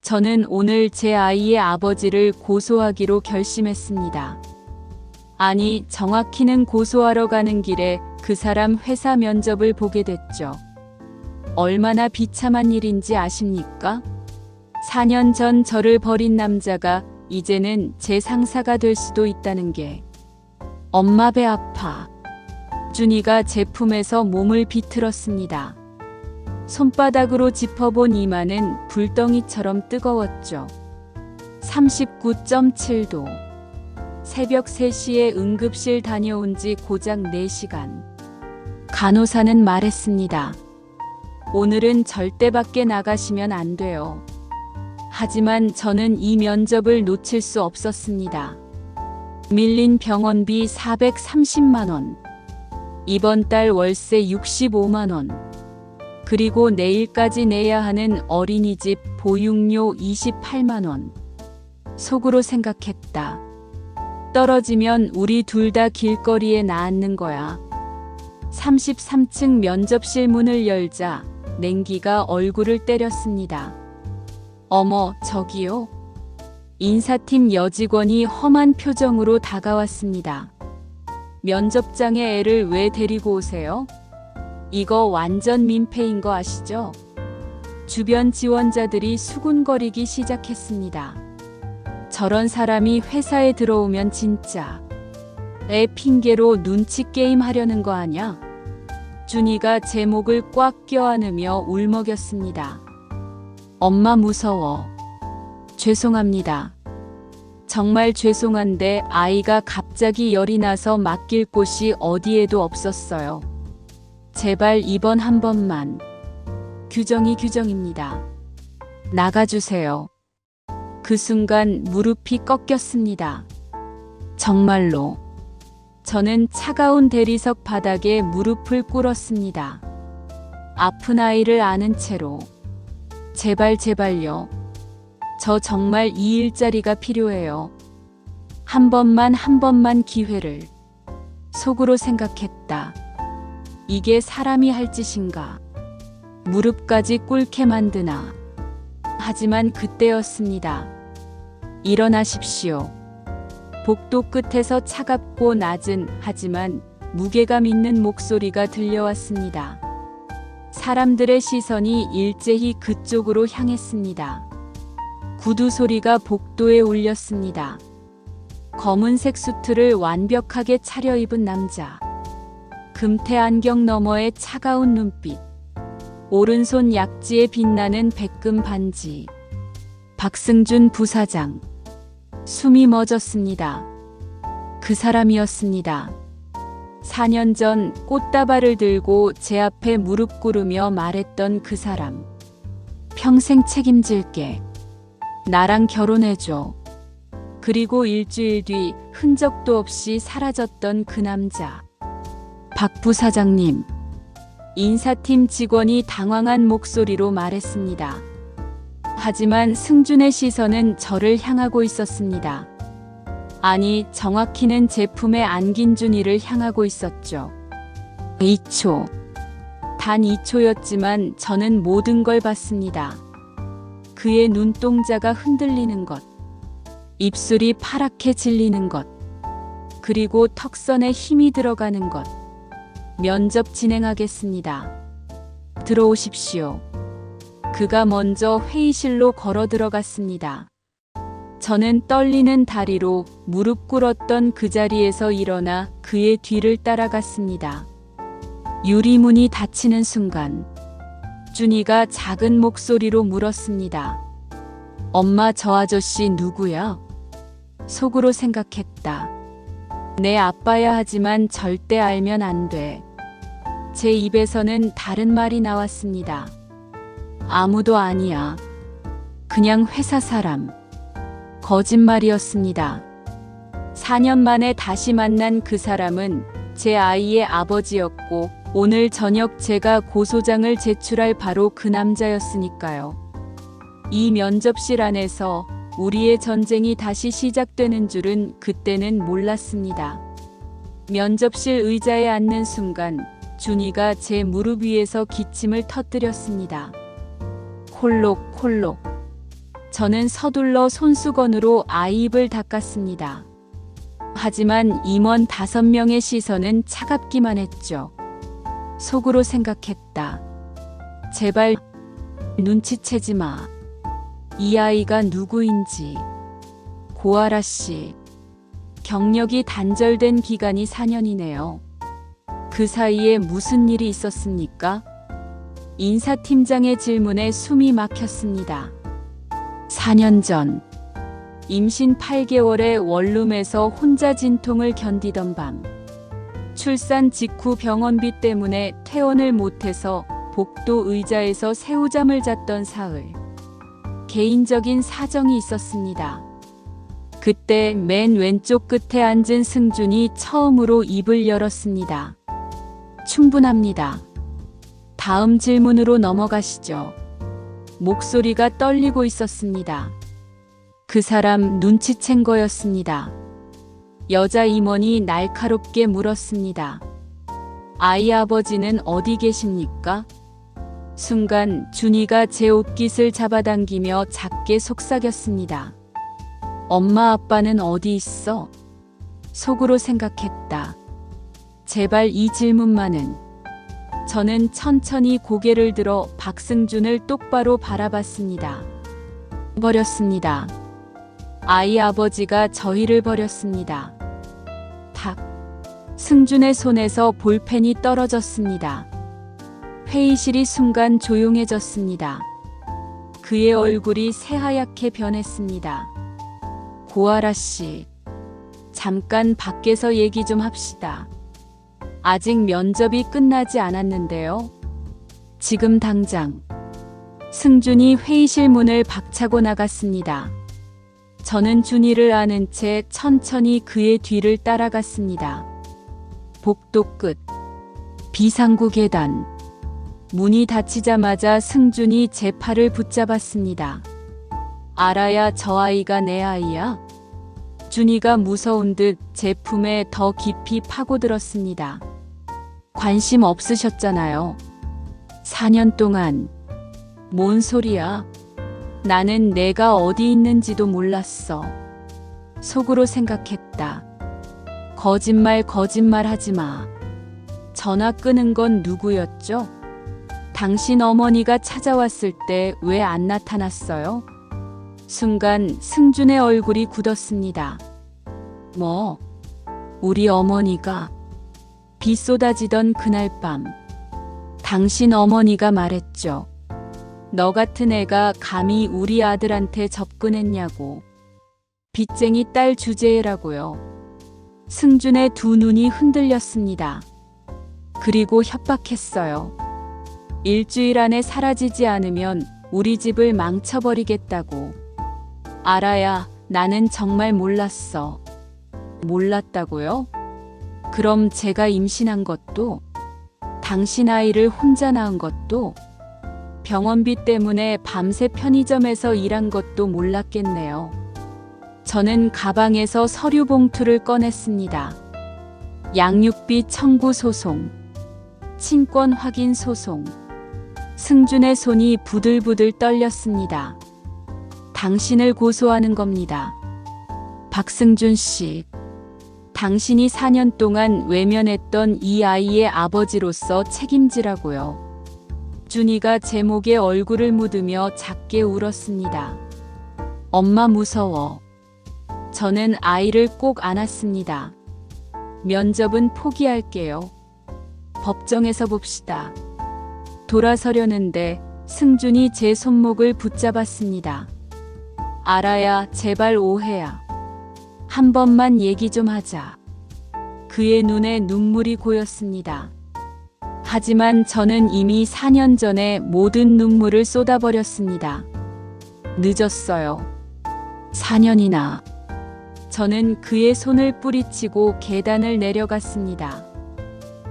저는 오늘 제 아이의 아버지를 고소하기로 결심했습니다. 아니, 정확히는 고소하러 가는 길에 그 사람 회사 면접을 보게 됐죠. 얼마나 비참한 일인지 아십니까? 4년 전 저를 버린 남자가 이제는 제 상사가 될 수도 있다는 게. 엄마 배 아파. 준이가 제 품에서 몸을 비틀었습니다. 손바닥으로 짚어본 이마는 불덩이처럼 뜨거웠죠. 39.7도. 새벽 3시에 응급실 다녀온 지 고작 4시간. 간호사는 말했습니다. 오늘은 절대 밖에 나가시면 안 돼요. 하지만 저는 이 면접을 놓칠 수 없었습니다. 밀린 병원비 430만 원. 이번 달 월세 65만 원. 그리고 내일까지 내야 하는 어린이집 보육료 28만 원. 속으로 생각했다. 떨어지면 우리 둘 다 길거리에 나앉는 거야. 33층 면접실 문을 열자 냉기가 얼굴을 때렸습니다. 어머, 저기요. 인사팀 여직원이 험한 표정으로 다가왔습니다. 면접장에 애를 왜 데리고 오세요? 이거 완전 민폐인 거 아시죠? 주변 지원자들이 수군거리기 시작했습니다. 저런 사람이 회사에 들어오면 진짜 애 핑계로 눈치 게임 하려는 거 아냐? 준이가 제 목을 꽉 껴안으며 울먹였습니다. 엄마 무서워. 죄송합니다. 정말 죄송한데 아이가 갑자기 열이 나서 맡길 곳이 어디에도 없었어요. 제발 이번 한 번만. 규정이 규정입니다. 나가주세요. 그 순간 무릎이 꺾였습니다. 정말로. 저는 차가운 대리석 바닥에 무릎을 꿇었습니다. 아픈 아이를 안은 채로. 제발 제발요. 저 정말 이 일자리가 필요해요. 한 번만 기회를. 속으로 생각했다. 이게 사람이 할 짓인가. 무릎까지 꿇게 만드나. 하지만 그때였습니다. 일어나십시오. 복도 끝에서 차갑고 낮은 하지만 무게감 있는 목소리가 들려왔습니다. 사람들의 시선이 일제히 그쪽으로 향했습니다. 구두 소리가 복도에 울렸습니다. 검은색 수트를 완벽하게 차려입은 남자. 금태 안경 너머의 차가운 눈빛. 오른손 약지에 빛나는 백금 반지. 박승준 부사장. 숨이 멎었습니다. 그 사람이었습니다. 4년 전 꽃다발을 들고 제 앞에 무릎 꿇으며 말했던 그 사람. 평생 책임질게. 나랑 결혼해줘. 그리고 일주일 뒤 흔적도 없이 사라졌던 그 남자. 박 부사장님. 인사팀 직원이 당황한 목소리로 말했습니다. 하지만 승준의 시선은 저를 향하고 있었습니다. 아니, 정확히는 제 품에 안긴 준이를 향하고 있었죠. 2초. 단 2초였지만 저는 모든 걸 봤습니다. 그의 눈동자가 흔들리는 것. 입술이 파랗게 질리는 것. 그리고 턱선에 힘이 들어가는 것. 면접 진행하겠습니다. 들어오십시오. 그가 먼저 회의실로 걸어 들어갔습니다. 저는 떨리는 다리로 무릎 꿇었던 그 자리에서 일어나 그의 뒤를 따라갔습니다. 유리문이 닫히는 순간 준이가 작은 목소리로 물었습니다. 엄마, 저 아저씨 누구야? 속으로 생각했다. 내 아빠야 하지만 절대 알면 안 돼. 제 입에서는 다른 말이 나왔습니다. 아무도 아니야. 그냥 회사 사람. 거짓말이었습니다. 4년 만에 다시 만난 그 사람은 제 아이의 아버지였고 오늘 저녁 제가 고소장을 제출할 바로 그 남자였으니까요. 이 면접실 안에서 우리의 전쟁이 다시 시작되는 줄은 그때는 몰랐습니다. 면접실 의자에 앉는 순간 준이가 제 무릎 위에서 기침을 터뜨렸습니다. 콜록 콜록. 저는 서둘러 손수건으로 아이 입을 닦았습니다. 하지만 임원 5명의 시선은 차갑기만 했죠. 속으로 생각했다. 제발 눈치채지 마. 이 아이가 누구인지. 고아라 씨. 경력이 단절된 기간이 4년이네요. 그 사이에 무슨 일이 있었습니까? 인사팀장의 질문에 숨이 막혔습니다. 4년 전, 임신 8개월의 원룸에서 혼자 진통을 견디던 밤, 출산 직후 병원비 때문에 퇴원을 못해서 복도 의자에서 새우잠을 잤던 사흘, 개인적인 사정이 있었습니다. 그때 맨 왼쪽 끝에 앉은 승준이 처음으로 입을 열었습니다. 충분합니다. 다음 질문으로 넘어가시죠. 목소리가 떨리고 있었습니다. 그 사람 눈치챈 거였습니다. 여자 임원이 날카롭게 물었습니다. 아이 아버지는 어디 계십니까? 순간 준이가 제 옷깃을 잡아당기며 작게 속삭였습니다. 엄마 아빠는 어디 있어? 속으로 생각했다. 제발 이 질문만은. 저는 천천히 고개를 들어 박승준을 똑바로 바라봤습니다. 버렸습니다. 아이 아버지가 저희를 버렸습니다. 탁. 승준의 손에서 볼펜이 떨어졌습니다. 회의실이 순간 조용해졌습니다. 그의 얼굴이 새하얗게 변했습니다. 고아라 씨, 잠깐 밖에서 얘기 좀 합시다. 아직 면접이 끝나지 않았는데요. 지금 당장. 승준이 회의실 문을 박차고 나갔습니다. 저는 준이를 아는 채 천천히 그의 뒤를 따라갔습니다. 복도 끝. 비상구 계단. 문이 닫히자마자 승준이 제 팔을 붙잡았습니다. 알아야 저 아이가 내 아이야? 준이가 무서운 듯 제 품에 더 깊이 파고들었습니다. 관심 없으셨잖아요. 4년 동안. 뭔 소리야? 나는 내가 어디 있는지도 몰랐어. 속으로 생각했다. 거짓말 하지 마. 전화 끄는 건 누구였죠? 당신 어머니가 찾아왔을 때 왜 안 나타났어요? 순간 승준의 얼굴이 굳었습니다. 뭐? 우리 어머니가? 비 쏟아지던 그날 밤, 당신 어머니가 말했죠. 너 같은 애가 감히 우리 아들한테 접근했냐고. 빚쟁이 딸 주제라고요. 승준의 두 눈이 흔들렸습니다. 그리고 협박했어요. 일주일 안에 사라지지 않으면 우리 집을 망쳐버리겠다고. 알아야 나는 정말 몰랐어. 몰랐다고요? 그럼 제가 임신한 것도, 당신 아이를 혼자 낳은 것도, 병원비 때문에 밤새 편의점에서 일한 것도 몰랐겠네요. 저는 가방에서 서류 봉투를 꺼냈습니다. 양육비 청구 소송, 친권 확인 소송. 승준의 손이 부들부들 떨렸습니다. 당신을 고소하는 겁니다. 박승준 씨. 당신이 4년 동안 외면했던 이 아이의 아버지로서 책임지라고요. 준이가 제 목에 얼굴을 묻으며 작게 울었습니다. 엄마 무서워. 저는 아이를 꼭 안았습니다. 면접은 포기할게요. 법정에서 봅시다. 돌아서려는데 승준이 제 손목을 붙잡았습니다. 알아야 제발 오해야. 한 번만 얘기 좀 하자. 그의 눈에 눈물이 고였습니다. 하지만 저는 이미 4년 전에 모든 눈물을 쏟아버렸습니다. 늦었어요. 4년이나. 저는 그의 손을 뿌리치고 계단을 내려갔습니다.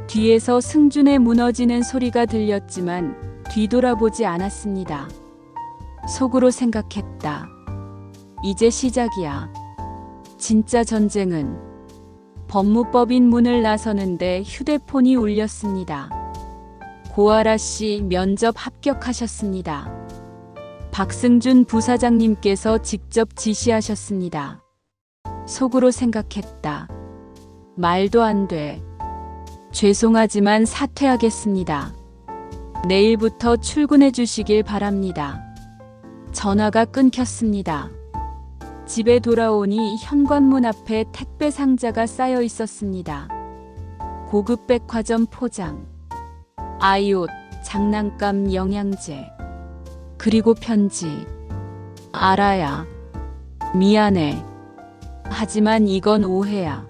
뒤에서 승준의 무너지는 소리가 들렸지만 뒤돌아보지 않았습니다. 속으로 생각했다. 이제 시작이야. 진짜 전쟁은. 법무법인 문을 나서는데 휴대폰이 울렸습니다. 고아라 씨 면접 합격하셨습니다. 박승준 부사장님께서 직접 지시하셨습니다. 속으로 생각했다. 말도 안 돼. 죄송하지만 사퇴하겠습니다. 내일부터 출근해 주시길 바랍니다. 전화가 끊겼습니다. 집에 돌아오니 현관문 앞에 택배 상자가 쌓여 있었습니다. 고급 백화점 포장, 아이 옷, 장난감, 영양제, 그리고 편지. 알아야. 미안해. 하지만 이건 오해야.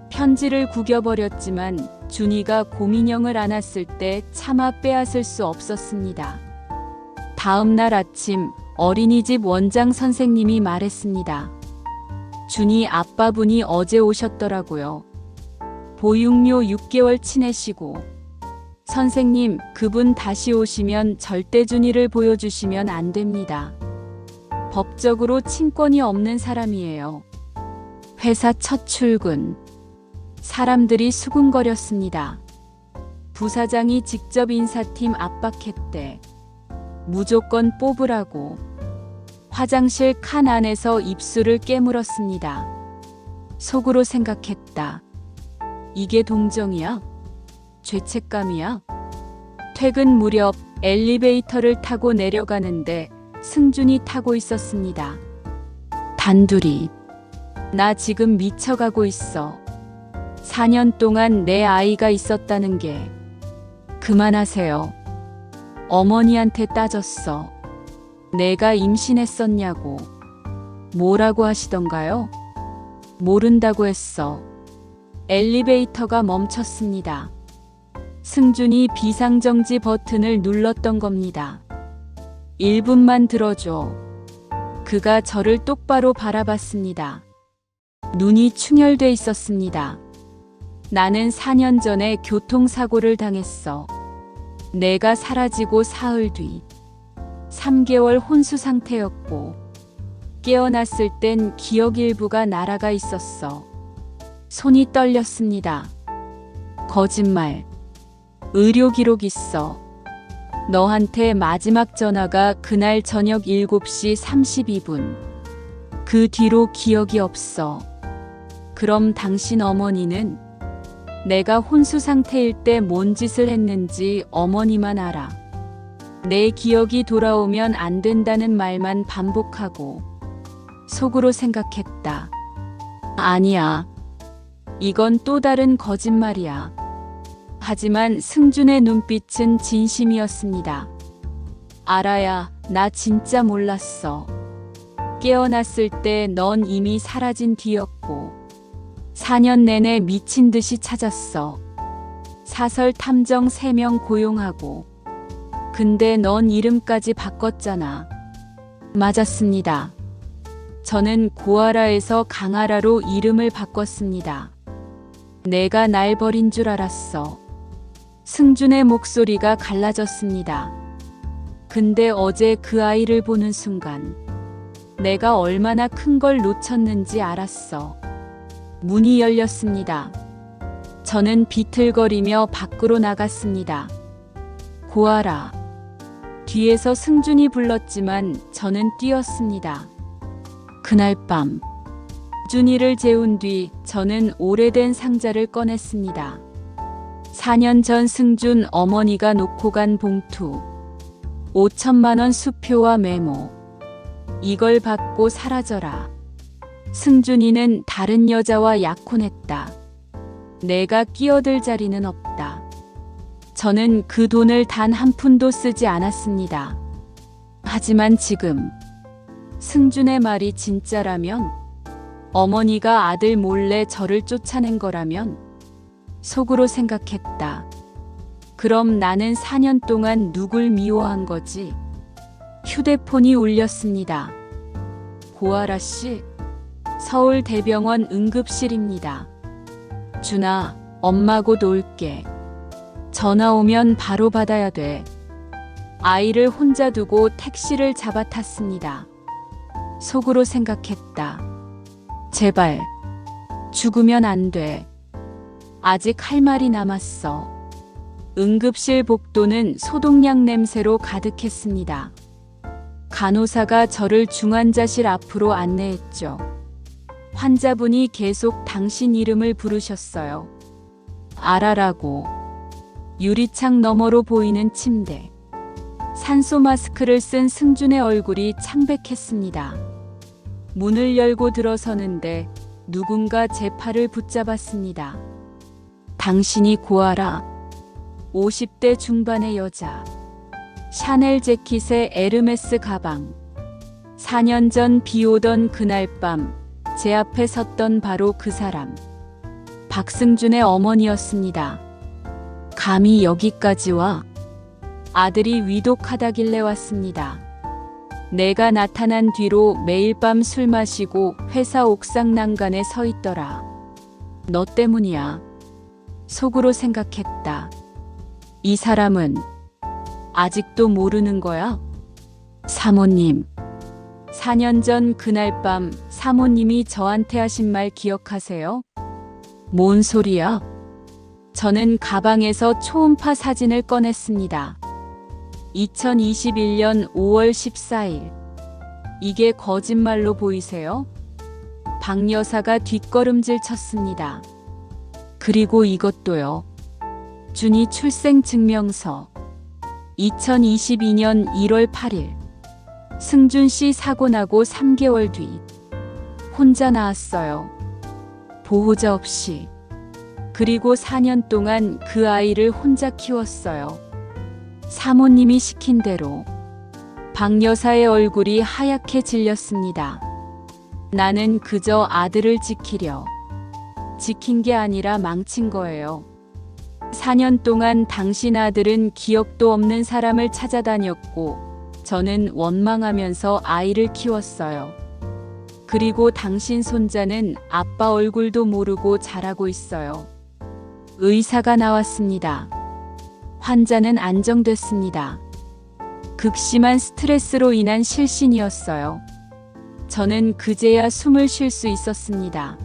편지를 구겨버렸지만 준이가 곰인형을 안았을 때 차마 빼앗을 수 없었습니다. 다음 날 아침 어린이집 원장 선생님이 말했습니다. 준이 아빠분이 어제 오셨더라고요. 보육료 6개월 치내시고. 선생님, 그분 다시 오시면 절대 준이를 보여주시면 안 됩니다. 법적으로 친권이 없는 사람이에요. 회사 첫 출근. 사람들이 수군거렸습니다. 부사장이 직접 인사팀 압박했대. 무조건 뽑으라고. 화장실 칸 안에서 입술을 깨물었습니다. 속으로 생각했다. 이게 동정이야? 죄책감이야? 퇴근 무렵 엘리베이터를 타고 내려가는데 승준이 타고 있었습니다. 단둘이. 나 지금 미쳐가고 있어. 4년 동안 내 아이가 있었다는 게. 그만하세요. 어머니한테 따졌어. 내가 임신했었냐고. 뭐라고 하시던가요? 모른다고 했어. 엘리베이터가 멈췄습니다. 승준이 비상정지 버튼을 눌렀던 겁니다. 1분만 들어줘. 그가 저를 똑바로 바라봤습니다. 눈이 충혈돼 있었습니다. 나는 4년 전에 교통사고를 당했어. 내가 사라지고 사흘 뒤 3개월 혼수 상태였고 깨어났을 땐 기억 일부가 날아가 있었어. 손이 떨렸습니다. 거짓말. 의료 기록 있어. 너한테 마지막 전화가 그날 저녁 7시 32분. 그 뒤로 기억이 없어. 그럼 당신 어머니는? 내가 혼수 상태일 때 뭔 짓을 했는지 어머니만 알아. 내 기억이 돌아오면 안 된다는 말만 반복하고. 속으로 생각했다. 아니야. 이건 또 다른 거짓말이야. 하지만 승준의 눈빛은 진심이었습니다. 알아야, 나 진짜 몰랐어. 깨어났을 때 넌 이미 사라진 뒤였고 4년 내내 미친 듯이 찾았어. 사설 탐정 3명 고용하고. 근데 넌 이름까지 바꿨잖아. 맞았습니다. 저는 고아라에서 강아라로 이름을 바꿨습니다. 내가 날 버린 줄 알았어. 승준의 목소리가 갈라졌습니다. 근데 어제 그 아이를 보는 순간 내가 얼마나 큰 걸 놓쳤는지 알았어. 문이 열렸습니다. 저는 비틀거리며 밖으로 나갔습니다. 고아라. 뒤에서 승준이 불렀지만 저는 뛰었습니다. 그날 밤 준이를 재운 뒤 저는 오래된 상자를 꺼냈습니다. 4년 전 승준 어머니가 놓고 간 봉투. 5천만 원 수표와 메모. 이걸 받고 사라져라. 승준이는 다른 여자와 약혼했다. 내가 끼어들 자리는 없다. 저는 그 돈을 단 한 푼도 쓰지 않았습니다. 하지만 지금 승준의 말이 진짜라면, 어머니가 아들 몰래 저를 쫓아낸 거라면, 속으로 생각했다. 그럼 나는 4년 동안 누굴 미워한 거지? 휴대폰이 울렸습니다. 고아라 씨, 서울대병원 응급실입니다. 준아, 엄마 곧 올게. 전화 오면 바로 받아야 돼. 아이를 혼자 두고 택시를 잡아 탔습니다. 속으로 생각했다. 제발, 죽으면 안 돼. 아직 할 말이 남았어. 응급실 복도는 소독약 냄새로 가득했습니다. 간호사가 저를 중환자실 앞으로 안내했죠. 환자분이 계속 당신 이름을 부르셨어요. 아라라고. 유리창 너머로 보이는 침대. 산소 마스크를 쓴 승준의 얼굴이 창백했습니다. 문을 열고 들어서는데 누군가 제 팔을 붙잡았습니다. 당신이 고아라. 50대 중반의 여자. 샤넬 재킷에 에르메스 가방. 4년 전 비 오던 그날 밤 제 앞에 섰던 바로 그 사람. 박승준의 어머니였습니다. 감히 여기까지 와? 아들이 위독하다길래 왔습니다. 내가 나타난 뒤로 매일 밤 술 마시고 회사 옥상 난간에 서 있더라. 너 때문이야. 속으로 생각했다. 이 사람은 아직도 모르는 거야? 사모님. 4년 전 그날 밤 사모님이 저한테 하신 말 기억하세요? 뭔 소리야? 저는 가방에서 초음파 사진을 꺼냈습니다. 2021년 5월 14일. 이게 거짓말로 보이세요? 박 여사가 뒷걸음질 쳤습니다. 그리고 이것도요. 준이 출생증명서. 2022년 1월 8일. 승준 씨 사고 나고 3개월 뒤. 혼자 낳았어요. 보호자 없이. 그리고 4년 동안 그 아이를 혼자 키웠어요. 사모님이 시킨 대로. 박 여사의 얼굴이 하얗게 질렸습니다. 나는 그저 아들을 지키려. 지킨 게 아니라 망친 거예요. 4년 동안 당신 아들은 기억도 없는 사람을 찾아다녔고 저는 원망하면서 아이를 키웠어요. 그리고 당신 손자는 아빠 얼굴도 모르고 자라고 있어요. 의사가 나왔습니다. 환자는 안정됐습니다. 극심한 스트레스로 인한 실신이었어요. 저는 그제야 숨을 쉴 수 있었습니다.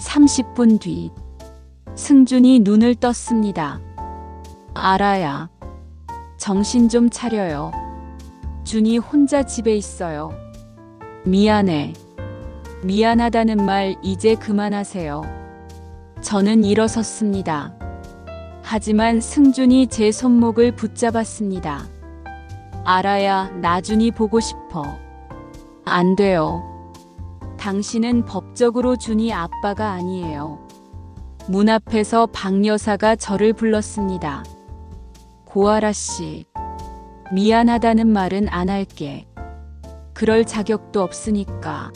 30분 뒤. 승준이 눈을 떴습니다. 아라야. 정신 좀 차려요. 준이 혼자 집에 있어요. 미안해. 미안하다는 말 이제 그만하세요. 저는 일어섰습니다. 하지만 승준이 제 손목을 붙잡았습니다. 아라야, 나 준이 보고 싶어. 안 돼요. 당신은 법적으로 준이 아빠가 아니에요. 문 앞에서 박 여사가 저를 불렀습니다. 고아라 씨. 미안하다는 말은 안 할게. 그럴 자격도 없으니까.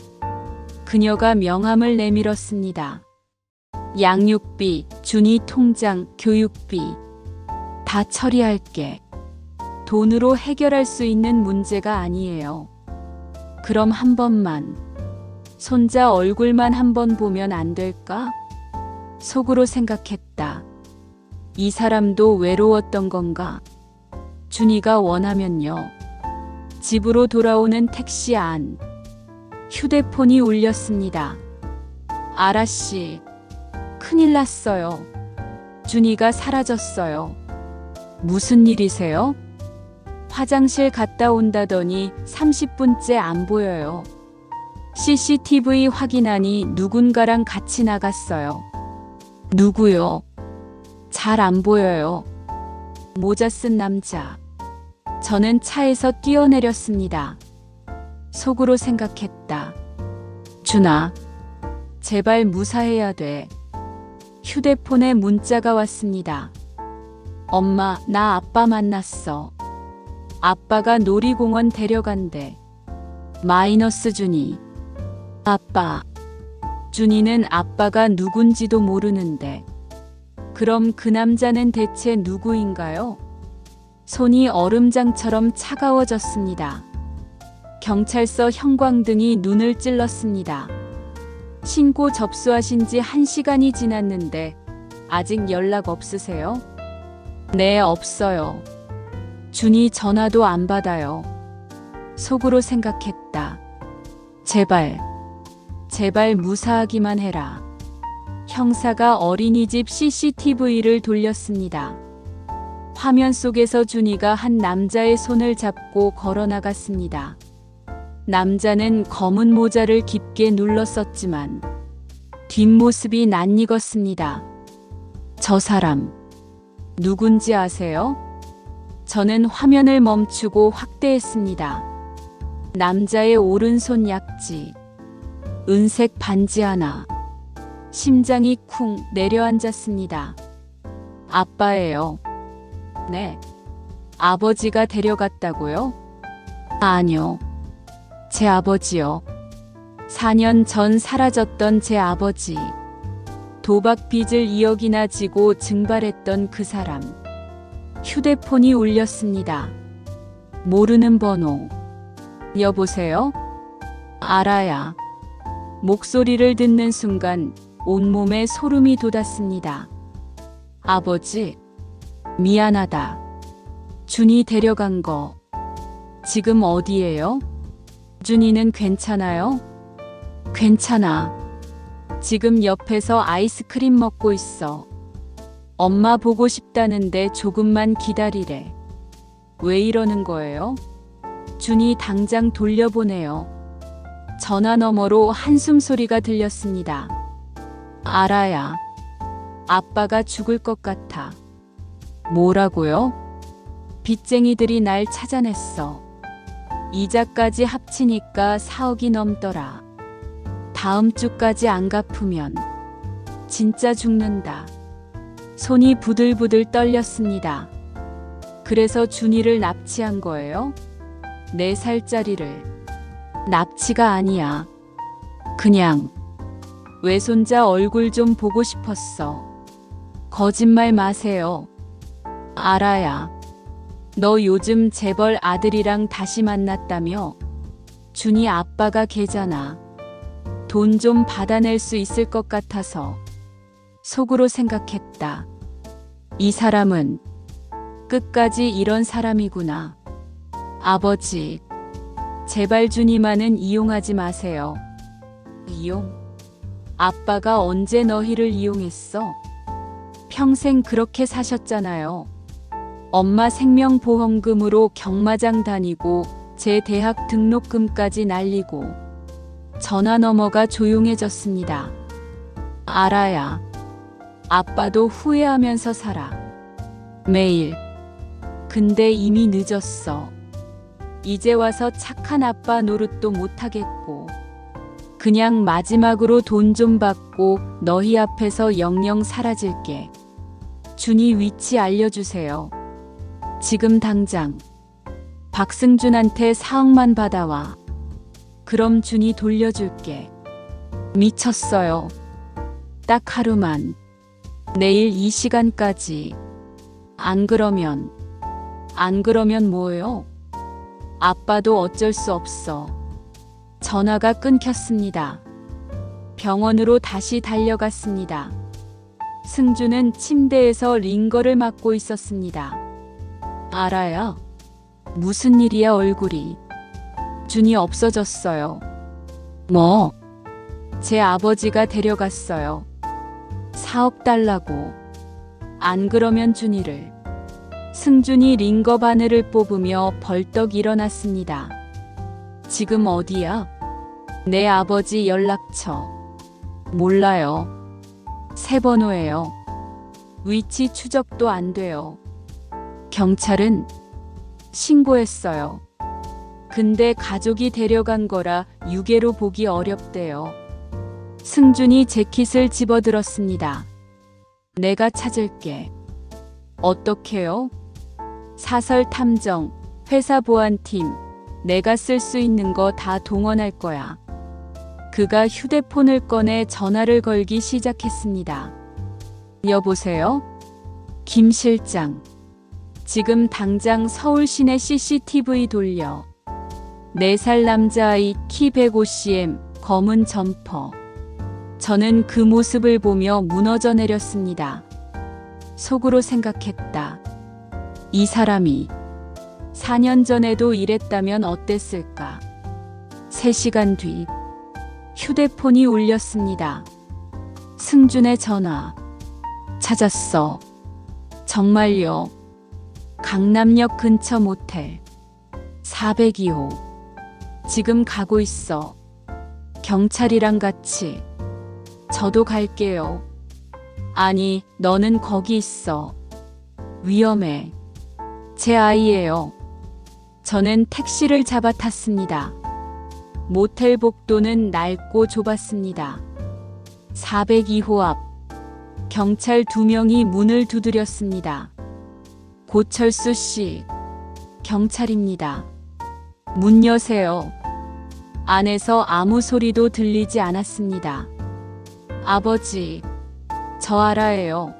그녀가 명함을 내밀었습니다. 양육비, 준이 통장, 교육비. 다 처리할게. 돈으로 해결할 수 있는 문제가 아니에요. 그럼 한 번만. 손자 얼굴만 한 번 보면 안 될까? 속으로 생각했다. 이 사람도 외로웠던 건가? 준이가 원하면요. 집으로 돌아오는 택시 안. 휴대폰이 울렸습니다. 아라씨. 큰일 났어요. 준이가 사라졌어요. 무슨 일이세요? 화장실 갔다 온다더니 30분째 안 보여요. CCTV 확인하니 누군가랑 같이 나갔어요. 누구요? 잘 안 보여요. 모자 쓴 남자. 저는 차에서 뛰어내렸습니다. 속으로 생각했다. 준아, 제발 무사해야 돼. 휴대폰에 문자가 왔습니다. 엄마, 나 아빠 만났어. 아빠가 놀이공원 데려간대. 마이너스 준이. 아빠. 준이는 아빠가 누군지도 모르는데. 그럼 그 남자는 대체 누구인가요? 손이 얼음장처럼 차가워졌습니다. 경찰서 형광등이 눈을 찔렀습니다. 신고 접수하신 지 1시간이 지났는데 아직 연락 없으세요? 네, 없어요. 준이 전화도 안 받아요. 속으로 생각했다. 제발, 제발 무사하기만 해라. 형사가 어린이집 CCTV를 돌렸습니다. 화면 속에서 준이가 한 남자의 손을 잡고 걸어 나갔습니다. 남자는 검은 모자를 깊게 눌렀었지만 뒷모습이 낯익었습니다. 저 사람 누군지 아세요? 저는 화면을 멈추고 확대했습니다. 남자의 오른손 약지, 은색 반지 하나, 심장이 쿵 내려앉았습니다. 아빠예요. 네. 아버지가 데려갔다고요? 아니요. 제 아버지요. 4년 전 사라졌던 제 아버지. 도박 빚을 2억이나 지고 증발했던 그 사람. 휴대폰이 울렸습니다. 모르는 번호. 여보세요? 알아야. 목소리를 듣는 순간 온몸에 소름이 돋았습니다. 아버지, 미안하다. 준이 데려간 거. 지금 어디예요? 준이는 괜찮아요? 괜찮아. 지금 옆에서 아이스크림 먹고 있어. 엄마 보고 싶다는데 조금만 기다리래. 왜 이러는 거예요? 준이 당장 돌려보내요. 전화 너머로 한숨 소리가 들렸습니다. 알아야. 아빠가 죽을 것 같아. 뭐라고요? 빚쟁이들이 날 찾아냈어. 이자까지 합치니까 4억이 넘더라. 다음 주까지 안 갚으면 진짜 죽는다. 손이 부들부들 떨렸습니다. 그래서 준이를 납치한 거예요? 4살짜리를. 납치가 아니야. 그냥 외손자 얼굴 좀 보고 싶었어. 거짓말 마세요. 알아야. 너 요즘 재벌 아들이랑 다시 만났다며? 준이 아빠가 걔잖아. 돈 좀 받아낼 수 있을 것 같아서. 속으로 생각했다. 이 사람은 끝까지 이런 사람이구나. 아버지, 제발 준이만은 이용하지 마세요. 이용? 아빠가 언제 너희를 이용했어? 평생 그렇게 사셨잖아요. 엄마 생명보험금으로 경마장 다니고 제 대학 등록금까지 날리고. 전화 너머가 조용해졌습니다. 알아야. 아빠도 후회하면서 살아. 매일. 근데 이미 늦었어. 이제 와서 착한 아빠 노릇도 못하겠고. 그냥 마지막으로 돈 좀 받고 너희 앞에서 영영 사라질게. 준이 위치 알려주세요. 지금 당장. 박승준한테 4억만 받아와. 그럼 준이 돌려줄게. 미쳤어요. 딱 하루만. 내일 이 시간까지. 안 그러면 뭐예요? 아빠도 어쩔 수 없어. 전화가 끊겼습니다. 병원으로 다시 달려갔습니다. 승주는 침대에서 링거를 맞고 있었습니다. 알아요. 무슨 일이야 얼굴이. 준이 없어졌어요. 뭐? 제 아버지가 데려갔어요. 4억 달라고. 안 그러면 준이를. 승준이 링거 바늘을 뽑으며 벌떡 일어났습니다. 지금 어디야? 내 아버지 연락처. 몰라요. 새 번호예요. 위치 추적도 안 돼요. 경찰은 신고했어요. 근데 가족이 데려간 거라 유괴로 보기 어렵대요. 승준이 재킷을 집어들었습니다. 내가 찾을게. 어떻게요? 사설 탐정, 회사 보안팀, 내가 쓸 수 있는 거 다 동원할 거야. 그가 휴대폰을 꺼내 전화를 걸기 시작했습니다. 여보세요? 김 실장. 지금 당장 서울 시내 CCTV 돌려. 4살 남자아이 키 150cm, 검은 점퍼. 저는 그 모습을 보며 무너져 내렸습니다. 속으로 생각했다. 이 사람이 4년 전에도 이랬다면 어땠을까? 3시간 뒤 휴대폰이 울렸습니다. 승준의 전화. 찾았어. 정말요. 강남역 근처 모텔 402호. 지금 가고 있어. 경찰이랑 같이. 저도 갈게요. 아니, 너는 거기 있어. 위험해. 제 아이예요. 저는 택시를 잡아 탔습니다. 모텔 복도는 낡고 좁았습니다. 402호 앞. 경찰 2명이 문을 두드렸습니다. 고철수 씨, 경찰입니다. 문 여세요. 안에서 아무 소리도 들리지 않았습니다. 아버지, 저 알아요.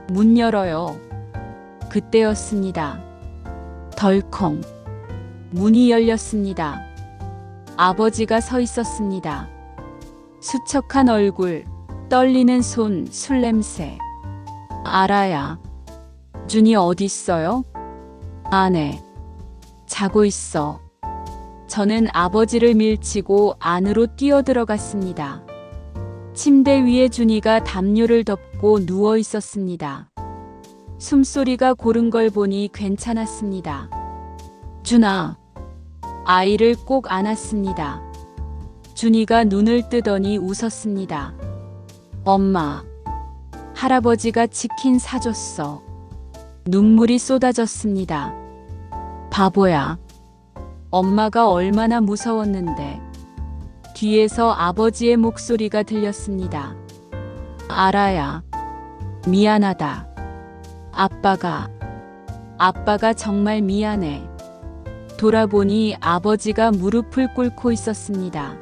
문 열어요. 그때였습니다. 덜컹. 문이 열렸습니다. 아버지가 서 있었습니다. 수척한 얼굴, 떨리는 손, 술 냄새. 알아야. 준이 어디 있어요? 안에. 자고 있어. 저는 아버지를 밀치고 안으로 뛰어들어갔습니다. 침대 위에 준이가 담요를 덮고 누워 있었습니다. 숨소리가 고른 걸 보니 괜찮았습니다. 준아. 아이를 꼭 안았습니다. 준이가 눈을 뜨더니 웃었습니다. 엄마. 할아버지가 치킨 사줬어. 눈물이 쏟아졌습니다. 바보야. 엄마가 얼마나 무서웠는데. 뒤에서 아버지의 목소리가 들렸습니다. 알아야. 미안하다. 아빠가 정말 미안해. 돌아보니 아버지가 무릎을 꿇고 있었습니다.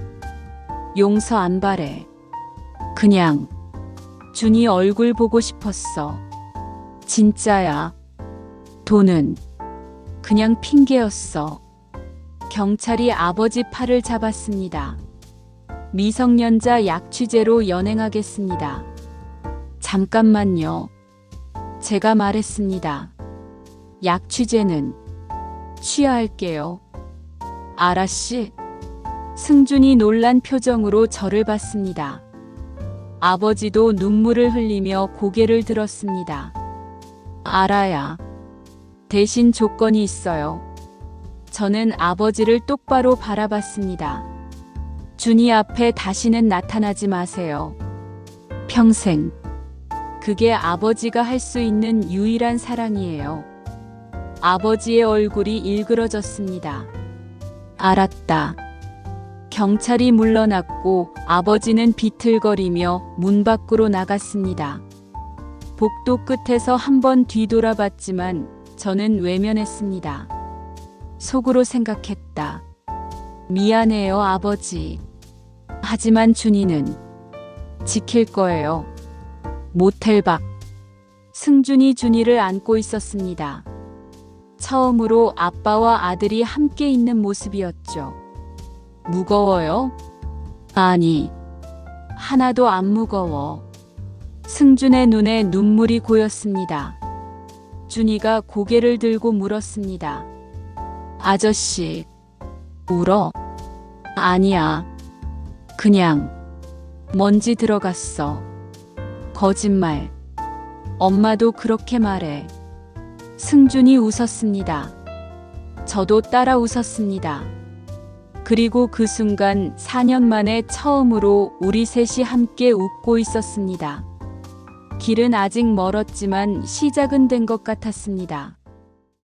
용서 안 바래. 그냥 준이 얼굴 보고 싶었어. 진짜야. 돈은 그냥 핑계였어. 경찰이 아버지 팔을 잡았습니다. 미성년자 약취제로 연행하겠습니다. 잠깐만요. 제가 말했습니다. 약취제는 취하할게요. 아라씨. 승준이 놀란 표정으로 저를 봤습니다. 아버지도 눈물을 흘리며 고개를 들었습니다. 알아야. 대신 조건이 있어요. 저는 아버지를 똑바로 바라봤습니다. 준이 앞에 다시는 나타나지 마세요. 평생. 그게 아버지가 할 수 있는 유일한 사랑이에요. 아버지의 얼굴이 일그러졌습니다. 알았다. 경찰이 물러났고 아버지는 비틀거리며 문 밖으로 나갔습니다. 복도 끝에서 한번 뒤돌아봤지만 저는 외면했습니다. 속으로 생각했다. 미안해요, 아버지. 하지만 준이는 지킬 거예요. 모텔 밖. 승준이 준이를 안고 있었습니다. 처음으로 아빠와 아들이 함께 있는 모습이었죠. 무거워요? 아니, 하나도 안 무거워. 승준의 눈에 눈물이 고였습니다. 준이가 고개를 들고 물었습니다. 아저씨, 울어? 아니야. 그냥 먼지 들어갔어. 거짓말. 엄마도 그렇게 말해. 승준이 웃었습니다. 저도 따라 웃었습니다. 그리고 그 순간 4년 만에 처음으로 우리 셋이 함께 웃고 있었습니다. 길은 아직 멀었지만 시작은 된 것 같았습니다.